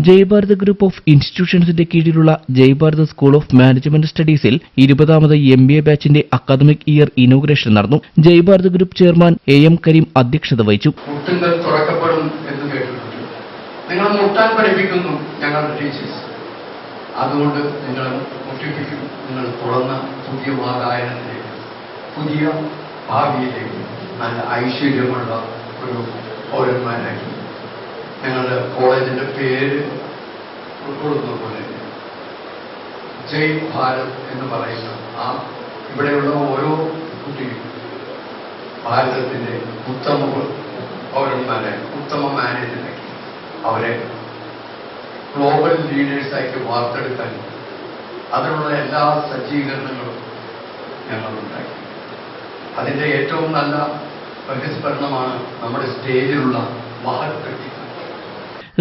Jaibharath group of ഇൻസ്റ്റിറ്റ്യൂഷൻസിന്റെ കീഴിലുള്ള Jaibharath school of management സ്റ്റഡീസിൽ 20ാമത് MBA ബാച്ചിന്റെ academic year inauguration നടന്നു. Jaibharath group chairman AM Kareem അധ്യക്ഷത വഹിച്ചു. നിങ്ങൾ മുട്ടാൻ പഠിപ്പിക്കുന്നു ഞങ്ങളുടെ ടീച്ചേഴ്സ്. അതുകൊണ്ട് നിങ്ങൾ മുട്ടിപ്പിക്കും. നിങ്ങൾ തുറന്ന പുതിയ വാതായനത്തിലേക്ക്, പുതിയ ഭാവിയിലേക്ക്, നല്ല ഐശ്വര്യമുള്ള ഒരു പൗരന്മാരാക്കി ഞങ്ങളുടെ കോളേജിന്റെ പേര് ഉൾക്കൊള്ളുന്ന പോലെ ജയ് ഭാരത് എന്ന് പറയുന്ന ആ ഇവിടെയുള്ള ഓരോ കുട്ടിയും ഭാരതത്തിന്റെ ഉത്തമ പൗരന്മാരെ, ഉത്തമ മാനേജരാക്കി അവരെ ഗ്ലോബൽ ലീഡേഴ്സാക്കി വാർത്തെടുക്കാൻ അതിനുള്ള എല്ലാ സജ്ജീകരണങ്ങളും ഞങ്ങളുണ്ടാക്കി. അതിൻ്റെ ഏറ്റവും നല്ല ബഹിസ്ഫലനമാണ് നമ്മുടെ സ്റ്റേജിലുള്ള മഹത് വ്യക്തിത്വം.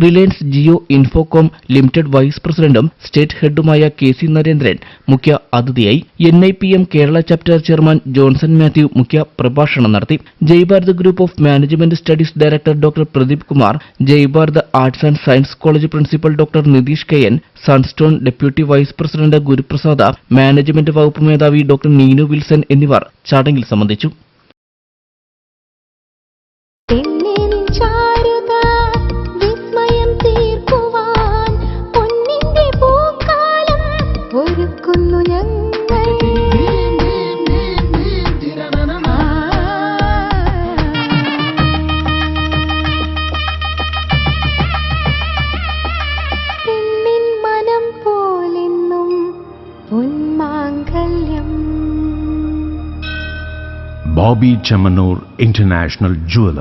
റിലയൻസ് ജിയോ ഇൻഫോകോം ലിമിറ്റഡ് വൈസ് പ്രസിഡന്റും സ്റ്റേറ്റ് ഹെഡുമായ KC നരേന്ദ്രൻ മുഖ്യ അതിഥിയായി. NIPM Kerala chapter chairman Johnson Mathew മുഖ്യ പ്രഭാഷണം നടത്തി. Jaibharat group of management studies director doctor Pradeep Kumar, Jaibharat arts and science college principal doctor Nitheesh KN, Sunstone deputy vice president Guruprasada, management വകുപ്പ് മേധാവി ഡോക്ടർ നീനു വിൽസൺ എന്നിവർ ചടങ്ങിൽ സംബന്ധിച്ചു. Bobby Chamanur International Jeweler.